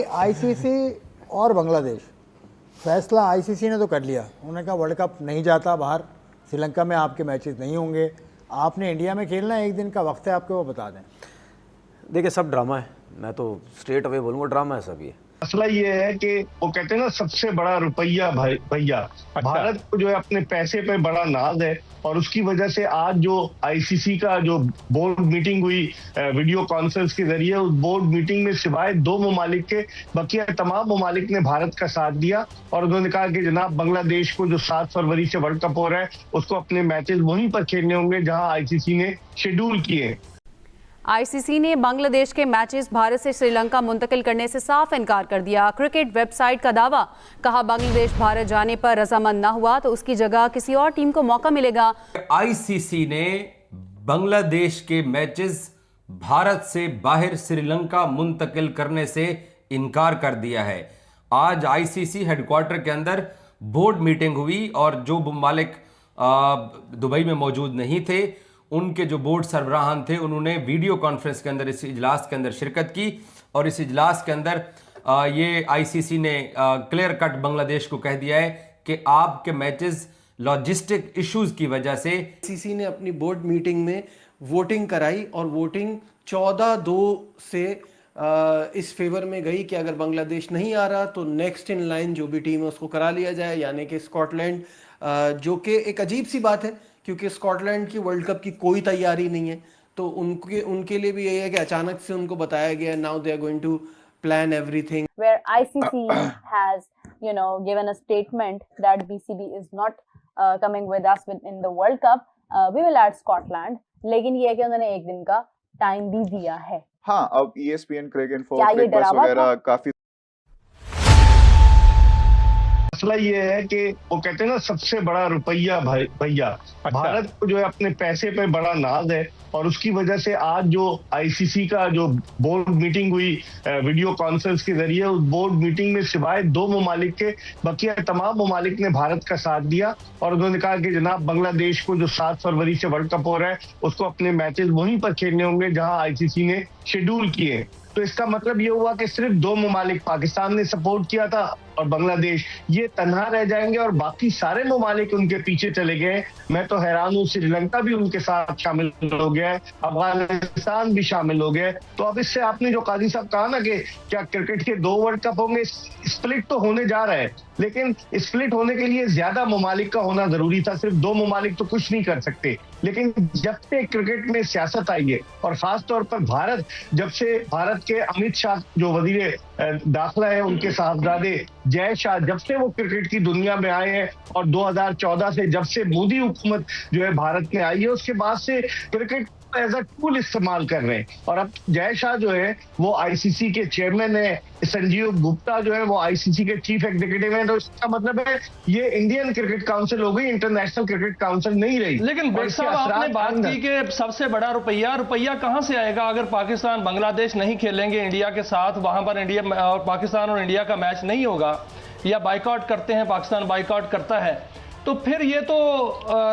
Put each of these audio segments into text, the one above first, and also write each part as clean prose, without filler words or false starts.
ICC और बांग्लादेश, फैसला ICC ने तो कर लिया। उन्होंने कहा वर्ल्ड कप नहीं जाता बाहर, श्रीलंका में आपके मैचेस नहीं होंगे, आपने इंडिया में खेलना है, एक दिन का वक्त है आपके, वो बता दें। देखिए सब ड्रामा है, मैं तो स्ट्रेट अवे बोलूँगा ड्रामा है सब ये। मसला ये है कि वो कहते हैं ना सबसे बड़ा रुपया भैया। भारत को जो है अपने पैसे पे बड़ा नाज है और उसकी वजह से आज जो आईसीसी का जो बोर्ड मीटिंग हुई वीडियो कॉन्फ्रेंस के जरिए, उस बोर्ड मीटिंग में सिवाय 2 ममालिक के बकिया तमाम ममालिक ने भारत का साथ दिया और उन्होंने कहा कि जनाब बांग्लादेश को जो 7 फरवरी से वर्ल्ड कप हो रहा है उसको अपने मैचेस वहीं पर खेलने होंगे जहां आईसीसी ने शेड्यूल किए। आईसीसी ने बांग्लादेश के मैचेस भारत से श्रीलंका मुंतकिल करने से साफ इनकार कर दिया। क्रिकेट वेबसाइट का दावा, कहा बांग्लादेश भारत जाने पर रजामंद ना हुआ तो उसकी जगह किसी और टीम को मौका मिलेगा। आईसीसी ने बांग्लादेश के मैचेस भारत से बाहर श्रीलंका मुंतकिल करने से इनकार कर दिया है। आज आईसीसी हेडक्वार्टर के अंदर बोर्ड मीटिंग हुई और जो मालिक दुबई में मौजूद नहीं थे, उनके जो बोर्ड सरबराहान थे, उन्होंने वीडियो कॉन्फ्रेंस के अंदर इस इजलास के अंदर शिरकत की और इस इजलास के अंदर ये आईसीसी ने क्लियर कट बांग्लादेश को कह दिया है कि आपके मैचेस लॉजिस्टिक इश्यूज की वजह से। आईसीसी ने अपनी बोर्ड मीटिंग में वोटिंग कराई और वोटिंग 14-2 से इस फेवर में गई कि अगर बांग्लादेश नहीं आ रहा तो नेक्स्ट इन लाइन जो भी टीम है उसको करा लिया जाए, यानी कि स्कॉटलैंड, जो कि एक अजीब सी बात है क्योंकि स्कॉटलैंड की वर्ल्ड कप की कोई तैयारी नहीं है। तो उनके लिए भी यही है कि अचानक से उनको बताया गया now they are going to plan everything. Where ICC has, given a statement that BCB is not coming with us in the World Cup. We will add Scotland. लेकिन ये है कि उन्होंने एक दिन का टाइम भी दिया है। हाँ, अब ESPN क्रिक इन्फो वगैरह काफी। मसला ये है कि वो कहते हैं ना सबसे बड़ा रुपया भैया। भारत को जो है अपने पैसे पे बड़ा नाज है और उसकी वजह से आज जो आईसीसी का जो बोर्ड मीटिंग हुई वीडियो कॉन्फ्रेंस के जरिए, उस बोर्ड मीटिंग में सिवाय 2 ममालिक के बकिया तमाम ममालिक ने भारत का साथ दिया और उन्होंने कहा कि जनाब बांग्लादेश को जो 7 फरवरी से वर्ल्ड कप हो रहा है उसको अपने मैचेस वहीं पर खेलने होंगे जहां आईसीसी ने शेड्यूल किए। तो इसका मतलब ये हुआ कि सिर्फ 2 ममालिक, पाकिस्तान ने सपोर्ट किया था और बांग्लादेश, ये तन्हा रह जाएंगे और बाकी सारे ममालिक उनके पीछे चले गए। मैं तो हैरान हूँ, श्रीलंका भी उनके साथ शामिल हो गया है, अफगानिस्तान भी शामिल हो गया। तो अब इससे आपने जो काजी साहब कहा ना कि क्या क्रिकेट के 2 वर्ल्ड कप होंगे, स्प्लिट तो होने जा रहा है, लेकिन स्प्लिट होने के लिए ज्यादा ममालिक का होना जरूरी था। सिर्फ 2 ममालिक तो कुछ नहीं कर सकते। लेकिन जब से क्रिकेट में सियासत आई है और खास तौर पर जब से भारत के अमित शाह जो वजीर दाखिला है, उनके साहबजादे जय शाह, जब से वो क्रिकेट की दुनिया में आए हैं और 2014 से जब से मोदी हुकूमत जो है भारत में आई है, उसके बाद से क्रिकेट एज अ टूल इस्तेमाल कर रहे हैं। और अब जय शाह जो है वो आईसीसी के चेयरमैन है, संजीव गुप्ता जो है वो आईसीसी के चीफ एग्जीक्यूटिव है। तो इसका मतलब है ये इंडियन क्रिकेट काउंसिल हो गई, इंटरनेशनल क्रिकेट काउंसिल नहीं रही। लेकिन बेग साहब, आपने बात की कि सबसे बड़ा रुपया कहां से आएगा अगर पाकिस्तान बांग्लादेश नहीं खेलेंगे इंडिया के साथ, वहां पर इंडिया और पाकिस्तान और इंडिया का मैच नहीं होगा या बाइकआउट करते हैं, पाकिस्तान बाइकआउट करता है, तो फिर ये तो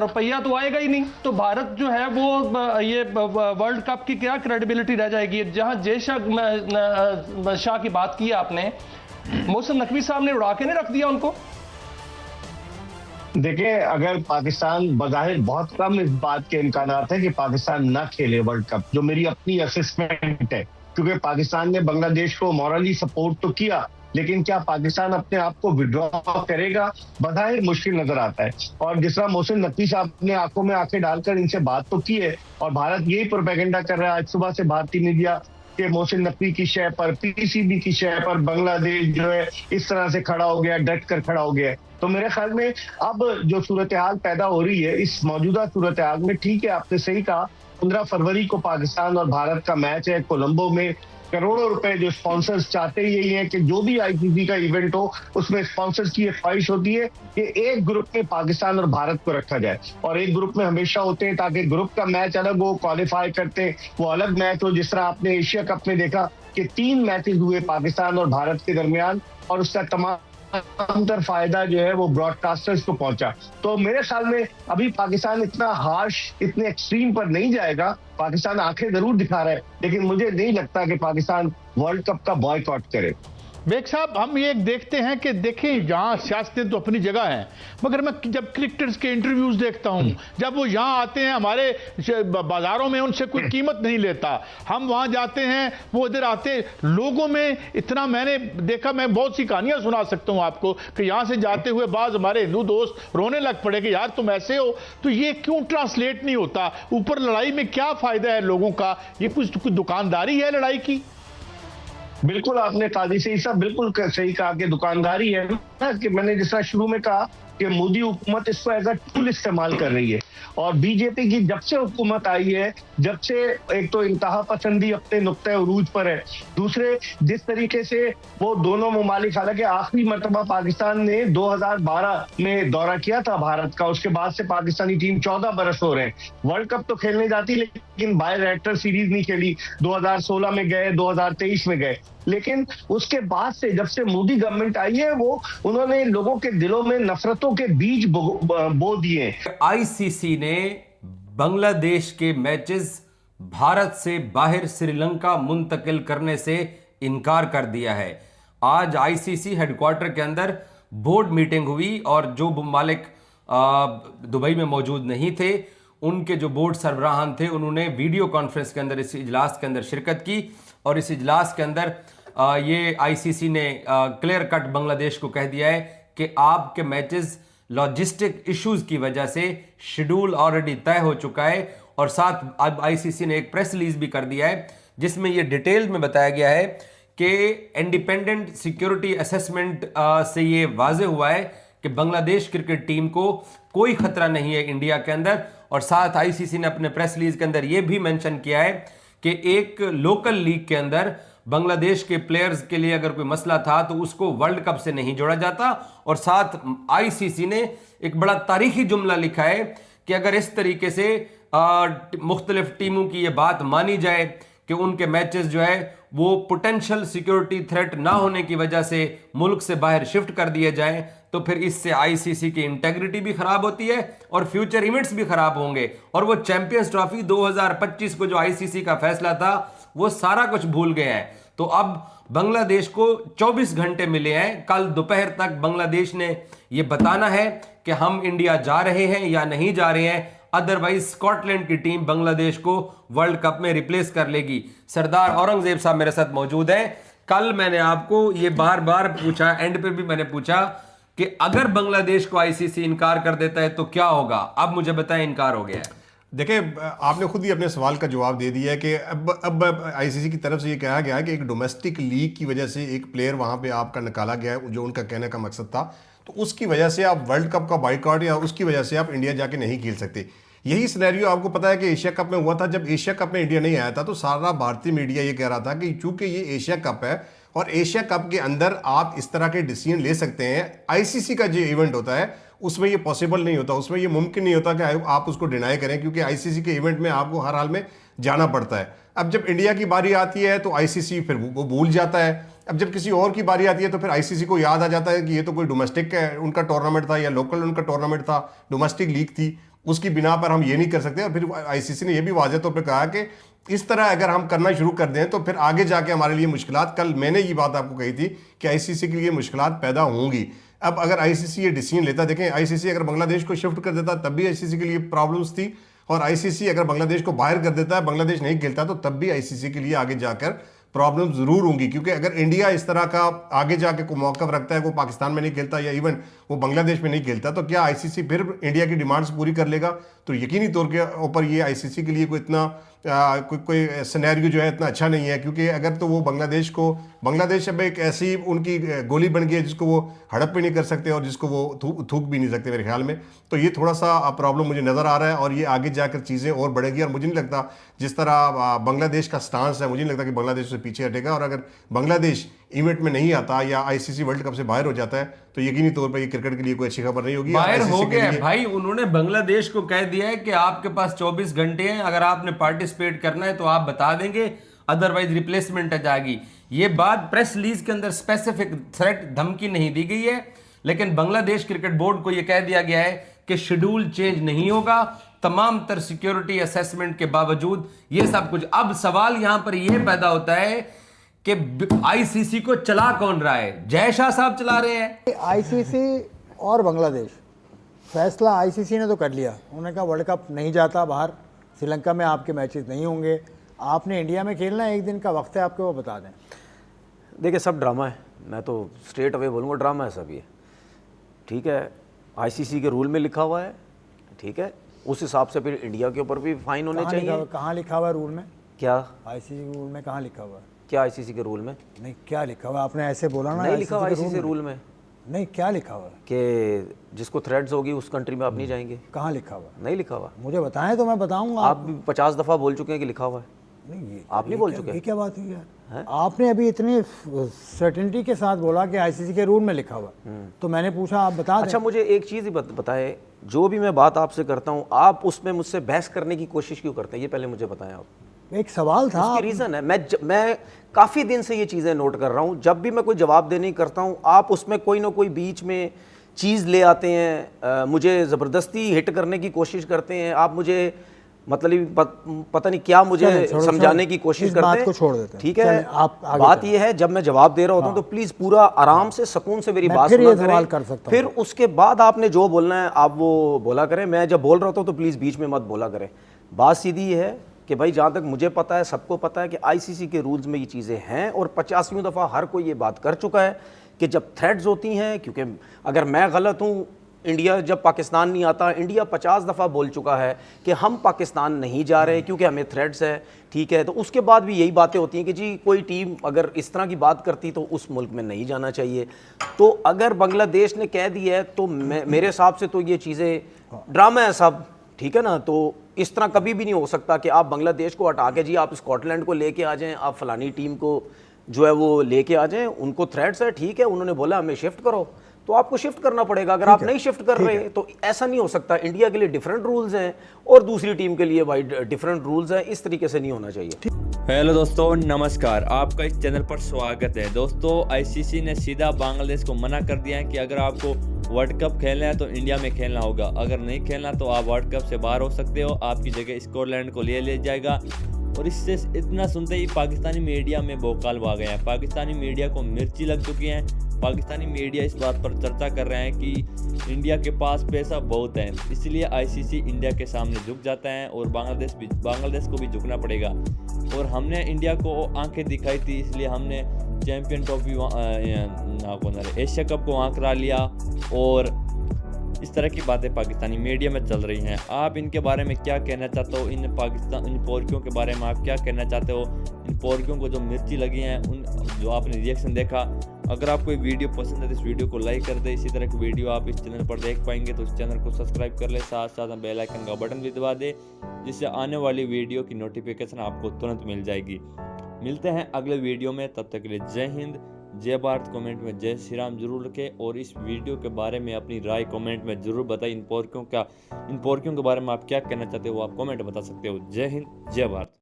रुपया तो आएगा ही नहीं। तो भारत जो है वो ये वर्ल्ड कप की क्या क्रेडिबिलिटी रह जाएगी। जहां जय शाह की बात की आपने, मोहसिन नकवी साहब ने उड़ा के नहीं रख दिया उनको। देखिए, अगर पाकिस्तान, बज़ाहिर बहुत कम इस बात के इम्कानात है कि पाकिस्तान ना खेले वर्ल्ड कप, जो मेरी अपनी असेसमेंट है, क्योंकि पाकिस्तान ने बांग्लादेश को मॉरली सपोर्ट तो किया, लेकिन क्या पाकिस्तान अपने आप को विड्रॉ करेगा, बज़ाहिर मुश्किल नजर आता है। और जिस तरह मोहसिन नकवी साहब ने आंखों में आंखें डालकर इनसे बात तो की है और भारत यही प्रोपेगेंडा कर रहा है आज सुबह से भारतीय मीडिया के, मोहसिन नकवी की शय पर, पीसीबी की शय पर बांग्लादेश जो है इस तरह से खड़ा हो गया, डट कर खड़ा हो गया। तो मेरे ख्याल में अब जो सूरत हाल पैदा हो रही है, इस मौजूदा सूरत हाल में, ठीक है आपने सही कहा, 15 फरवरी को पाकिस्तान और भारत का मैच है कोलंबो में। करोड़ों रुपए जो स्पॉन्सर्स चाहते ही यही है कि जो भी आईसीसी का इवेंट हो उसमें स्पॉन्सर्स की एक ख्वाहिश होती है कि एक ग्रुप में पाकिस्तान और भारत को रखा जाए और एक ग्रुप में हमेशा होते हैं ताकि ग्रुप का मैच अलग हो, क्वालिफाई करते हैं वो अलग मैच हो। जिस तरह आपने एशिया कप में देखा कि 3 मैचेस हुए पाकिस्तान और भारत के दरमियान और उसका तमाम अंतर फायदा जो है वो ब्रॉडकास्टर्स को पहुंचा। तो मेरे ख्याल में अभी पाकिस्तान इतना हार्श, इतने एक्सट्रीम पर नहीं जाएगा। पाकिस्तान आंखें जरूर दिखा रहा है, लेकिन मुझे नहीं लगता कि पाकिस्तान वर्ल्ड कप का बॉयकॉट करे। बेग साहब, हम ये देखते हैं कि देखें यहाँ सियासतें तो अपनी जगह है, मगर मैं जब क्रिकेटर्स के इंटरव्यूज देखता हूँ, जब वो यहाँ आते हैं हमारे बाजारों में उनसे कोई कीमत नहीं लेता, हम वहाँ जाते हैं वो इधर आते, लोगों में इतना मैंने देखा, मैं बहुत सी कहानियां सुना सकता हूँ आपको कि यहाँ से जाते हुए बाज हमारे हिंदू दोस्त रोने लग पड़े कि यार तुम ऐसे हो, तो ये क्यों ट्रांसलेट नहीं होता? ऊपर लड़ाई में क्या फायदा है लोगों का? ये कुछ दुकानदारी है लड़ाई की? बिल्कुल, आपने काजी सही साहब बिल्कुल सही कहा कि दुकानदारी है ना, कि मैंने जिस तरह शुरू में कहा कि मोदी हुकूमत इसको एज अ टूल इस्तेमाल कर रही है, और बीजेपी की जब से हुकूमत आई है, जब से एक तो इंतहा पसंदी अपने नुक्ते उरूज पर है, दूसरे जिस तरीके से वो दोनों ममालिक, हालांकि आखिरी मरतबा पाकिस्तान ने 2012 में दौरा किया था भारत का, उसके बाद से पाकिस्तानी टीम 14 बरस हो रहे हैं वर्ल्ड कप तो खेलने जाती, लेकिन बाय रेक्टर सीरीज नहीं खेली, 2016 में गए, 2023 में गए, लेकिन उसके बाद से जब से मोदी गवर्नमेंट आई है वो उन्होंने लोगों के दिलों में नफरतों के बीज बो दिए। आईसीसी ने बांग्लादेश के मैचेस भारत से बाहर श्रीलंका मुंतकिल करने से इनकार कर दिया है। आज आईसीसी हेडक्वार्टर के अंदर बोर्ड मीटिंग हुई और जो मालिक दुबई में मौजूद नहीं थे, उनके जो बोर्ड सरबराहान थे, उन्होंने वीडियो कॉन्फ्रेंस के अंदर इस इजलास के अंदर शिरकत की और इस इजलास के अंदर ये आईसीसी ने क्लियर कट बांग्लादेश को कह दिया है कि आपके मैचेस लॉजिस्टिक इश्यूज की वजह से शेड्यूल ऑलरेडी तय हो चुका है, और साथ अब आईसीसी ने एक प्रेस रिलीज भी कर दिया है जिसमें यह डिटेल में बताया गया है कि इंडिपेंडेंट सिक्योरिटी असेसमेंट से ये वाजे हुआ है कि बांग्लादेश क्रिकेट टीम को कोई खतरा नहीं है इंडिया के अंदर। और साथ आईसीसी ने अपने प्रेस रिलीज के अंदर यह भी मेंशन किया है कि एक लोकल लीग के अंदर बांग्लादेश के प्लेयर्स के लिए अगर कोई मसला था तो उसको वर्ल्ड कप से नहीं जोड़ा जाता। और साथ आईसीसी ने एक बड़ा तारीखी जुमला लिखा है कि अगर इस तरीके से मुख्तलिफ टीमों की यह बात मानी जाए कि उनके मैचेस जो है वो पोटेंशियल सिक्योरिटी थ्रेट ना होने की वजह से मुल्क से बाहर शिफ्ट कर दिए जाएं, तो फिर इससे आईसीसी की इंटेग्रिटी भी खराब होती है और फ्यूचर इवेंट्स भी खराब होंगे। और वो चैंपियंस ट्रॉफी 2025 को जो आईसीसी का फैसला था वो सारा कुछ भूल गए हैं। तो अब बांग्लादेश को 24 घंटे मिले हैं, कल दोपहर तक बांग्लादेश ने यह बताना है कि हम इंडिया जा रहे हैं या नहीं जा रहे हैं, अदरवाइज स्कॉटलैंड की टीम बांग्लादेश को वर्ल्ड कप में रिप्लेस कर लेगी। सरदार औरंगजेब साहब मेरे साथ मौजूद हैं। कल मैंने आपको ये बार बार पूछा, एंड पे भी मैंने पूछा कि अगर बांग्लादेश को आईसीसी इनकार कर देता है तो क्या होगा। अब मुझे बताएं, इनकार हो गया है। देखिए, आपने खुद ही अपने सवाल का जवाब दे दिया है कि अब आईसीसी की तरफ से ये कहा गया है कि एक डोमेस्टिक लीग की वजह से एक प्लेयर वहाँ पे आपका निकाला गया है, जो उनका कहने का मकसद था, तो उसकी वजह से आप वर्ल्ड कप का बाइकआउट या उसकी वजह से आप इंडिया जाके नहीं खेल सकते। यही सिनेरियो आपको पता है कि एशिया कप में हुआ था। जब एशिया कप में इंडिया नहीं आया था तो सारा भारतीय मीडिया ये कह रहा था कि चूंकि ये एशिया कप है और एशिया कप के अंदर आप इस तरह के डिसीजन ले सकते हैं, आईसीसी का जो इवेंट होता है उसमें ये पॉसिबल नहीं होता, उसमें ये मुमकिन नहीं होता कि आप उसको डिनाई करें, क्योंकि आईसीसी के इवेंट में आपको हर हाल में जाना पड़ता है। अब जब इंडिया की बारी आती है तो आईसीसी फिर वो भूल जाता है। अब जब किसी और की बारी आती है तो फिर आईसीसी को याद आ जाता है कि ये तो कोई डोमेस्टिक उनका टूर्नामेंट था या लोकल उनका टूर्नामेंट था, डोमेस्टिक लीग थी, उसकी बिना पर हम ये नहीं कर सकते। और फिर आईसीसी ने यह भी वाज़ेह तौर पर कहा कि इस तरह अगर हम करना शुरू कर दें तो फिर आगे जाके हमारे लिए मुश्किलात, कल मैंने ये बात आपको कही थी कि आईसीसी के लिए मुश्किलात पैदा होंगी। अब अगर आईसीसी ये डिसीजन लेता, देखें आईसीसी अगर बांग्लादेश को शिफ्ट कर देता तब भी आईसीसी के लिए प्रॉब्लम्स थी, और आईसीसी अगर बांग्लादेश को बाहर कर देता है, बांग्लादेश नहीं खेलता, तो तब भी आईसीसी के लिए आगे जाकर प्रॉब्लम जरूर होंगी। क्योंकि अगर इंडिया इस तरह का आगे जाके कोई मौका रखता है, वो पाकिस्तान में नहीं खेलता या इवन वो बांग्लादेश में नहीं खेलता, तो क्या आईसीसी फिर इंडिया की डिमांड्स पूरी कर लेगा? तो यकीनी तौर के ऊपर ये आईसीसी के लिए कोई इतना कोई सिनेरियो जो है इतना अच्छा नहीं है। क्योंकि अगर तो वो बांग्लादेश अब एक ऐसी उनकी गोली बन गई है जिसको वो हड़प भी नहीं कर सकते और जिसको वो थूक भी नहीं सकते मेरे ख्याल में। तो ये थोड़ा सा प्रॉब्लम मुझे नज़र आ रहा है और ये आगे जाकर चीज़ें और बढ़ेगी। और मुझे नहीं लगता जिस तरह बांग्लादेश का स्टांस है, मुझे नहीं लगता कि बांग्लादेश से पीछे हटेगा। और अगर बांग्लादेश इवेंट में नहीं आता या आईसीसी वर्ल्ड कप से बाहर हो जाता है तो यकीनी तौर पर ये क्रिकेट के लिए कोई अच्छी खबर नहीं होगी। बाहर हो गया भाई, उन्होंने बांग्लादेश को कह दिया है कि आपके पास 24 घंटे हैं, अगर आपने पार्टिसिपेट करना है तो आप बता देंगे, अदरवाइज रिप्लेसमेंट आ जाएगी। ये बात प्रेस रिलीज के अंदर स्पेसिफिक थ्रेट धमकी नहीं दी गई है, लेकिन बांग्लादेश क्रिकेट बोर्ड को यह कह दिया गया है कि शेड्यूल चेंज नहीं होगा, तमाम तर सिक्योरिटी असेसमेंट के बावजूद ये सब कुछ। अब सवाल यहां पर यह पैदा होता है कि आईसीसी को चला कौन रहा है? जय शाह साहब चला रहे हैं। आईसीसी और बांग्लादेश, फैसला आईसीसी ने तो कर लिया। उन्होंने कहा वर्ल्ड कप नहीं जाता बाहर, श्रीलंका में आपके मैचेस नहीं होंगे, आपने इंडिया में खेलना है, एक दिन का वक्त है आपके, वो बता दें। देखिए सब ड्रामा है, मैं तो स्ट्रेट अवे बोलूँगा ड्रामा है सब ये। ठीक है, आईसीसी के रूल में लिखा हुआ है, ठीक है, उस हिसाब से फिर इंडिया के ऊपर भी फाइन होने चाहिए। कहाँ लिखा हुआ है रूल में? क्या आईसीसी के रूल में कहाँ लिखा हुआ है? क्या आईसीसी के रूल में? नहीं, क्या लिखा हुआ? आपने ऐसे बोला ना। नहीं लिखा हुआ आईसीसी रूल में। नहीं, क्या लिखा हुआ है? कि जिसको थ्रेड्स होगी उस कंट्री में आप नहीं जाएंगे। कहाँ लिखा हुआ? नहीं लिखा हुआ। मुझे बताएं तो मैं बताऊंगा। आप भी 50 दफ़ा बोल चुके हैं कि लिखा हुआ है। नहीं, आप नहीं बोल चुके? ये क्या बात हुई यार? आपने अभी इतनी सर्टेनिटी के साथ बोला कि आईसीसी के रूल में लिखा हुआ, तो मैंने पूछा आप बता दें। अच्छा, मुझे एक चीज़ ही बताएं, जो भी मैं बात आपसे करता हूँ आप उसमें मुझसे बहस करने की कोशिश क्यों करते हैं, ये पहले मुझे बताएं आप। एक सवाल था। उसकी रीज़न है, मैं काफ़ी दिन से ये चीज़ें नोट कर रहा हूँ, जब भी मैं कोई जवाब देने की करता हूँ आप उसमें कोई ना कोई बीच में चीज़ ले आते हैं, मुझे ज़बरदस्ती हिट करने की कोशिश करते हैं, आप मुझे मतलब पता नहीं क्या मुझे समझाने की कोशिश करते हैं। को छोड़ देते हैं। ठीक है, बात ये है, जब मैं जवाब दे रहा होता हूँ तो प्लीज़ पूरा आराम से सुकून से मेरी बात सुना करें, फिर उसके बाद आपने जो बोलना है आप वो बोला करें। मैं जब बोल रहा होता हूँ तो प्लीज़ बीच में मत बोला करें। बात सीधी ये है कि भाई जहाँ तक मुझे पता है, सबको पता है कि आईसीसी के रूल्स में ये चीज़ें हैं, और 50वीं दफ़ा हर कोई ये बात कर चुका है कि जब थ्रेड्स होती हैं, क्योंकि अगर मैं गलत हूँ, इंडिया जब पाकिस्तान नहीं आता, इंडिया 50 दफ़ा बोल चुका है कि हम पाकिस्तान नहीं जा रहे क्योंकि हमें थ्रेड्स है, ठीक है, तो उसके बाद भी यही बातें होती हैं कि जी कोई टीम अगर इस तरह की बात करती तो उस मुल्क में नहीं जाना चाहिए। तो अगर बांग्लादेश ने कह दिया है तो मेरे हिसाब से तो ये चीज़ें ड्रामा है सब, ठीक है ना। तो इस तरह कभी भी नहीं हो सकता कि आप बांग्लादेश को हटा के जी आप स्कॉटलैंड को लेके आ जाएं, आप फलानी टीम को जो है वो लेके आ जाएं, उनको थ्रेड्स है, ठीक है, उन्होंने बोला हमें शिफ्ट करो तो आपको शिफ्ट करना पड़ेगा। अगर आप नहीं शिफ्ट कर रहे तो ऐसा नहीं हो सकता। इंडिया के लिए डिफरेंट रूल्स हैं और दूसरी टीम के लिए भाई डिफरेंट रूल्स हैं, इस तरीके से नहीं होना चाहिए। हेलो दोस्तों, नमस्कार, आपका इस चैनल पर स्वागत है। दोस्तों, आईसीसी ने सीधा बांग्लादेश को मना कर दिया है कि अगर आपको वर्ल्ड कप खेलना है तो इंडिया में खेलना होगा, अगर नहीं खेलना तो आप वर्ल्ड कप से बाहर हो सकते हो, आपकी जगह स्कॉटलैंड को ले लिया जाएगा। और इससे इतना सुनते ही पाकिस्तानी मीडिया में भौकाल आ गया है, पाकिस्तानी मीडिया को मिर्ची लग चुकी है। पाकिस्तानी मीडिया इस बात पर चर्चा कर रहे हैं कि इंडिया के पास पैसा बहुत है, इसलिए आईसीसी इंडिया के सामने झुक जाता है और बांग्लादेश को भी झुकना पड़ेगा। और हमने इंडिया को आंखें दिखाई थी, इसलिए हमने चैंपियन ट्रॉफी एशिया कप को वहाँ करा लिया, और इस तरह की बातें पाकिस्तानी मीडिया में चल रही हैं। आप इनके बारे में क्या कहना चाहते हो? इन पोरकियों के बारे में आप क्या कहना चाहते हो? इन पोरकियों को जो मिर्ची लगी हैं, उन जो आपने रिएक्शन देखा, अगर आपको ये वीडियो पसंद है तो इस वीडियो को लाइक कर दे। इसी तरह की वीडियो आप इस चैनल पर देख पाएंगे तो इस चैनल को सब्सक्राइब कर ले, साथ साथ बेल आइकन का बटन भी दबा दे, जिससे आने वाली वीडियो की नोटिफिकेशन आपको तुरंत मिल जाएगी। मिलते हैं अगले वीडियो में, तब तक के लिए जय हिंद, जय भारत। कमेंट में जय श्री राम जरूर लिखें और इस वीडियो के बारे में अपनी राय कमेंट में जरूर बताएं। इन पोरकियों के बारे में आप क्या कहना चाहते हो वो आप कमेंट बता सकते हो। जय हिंद, जय भारत।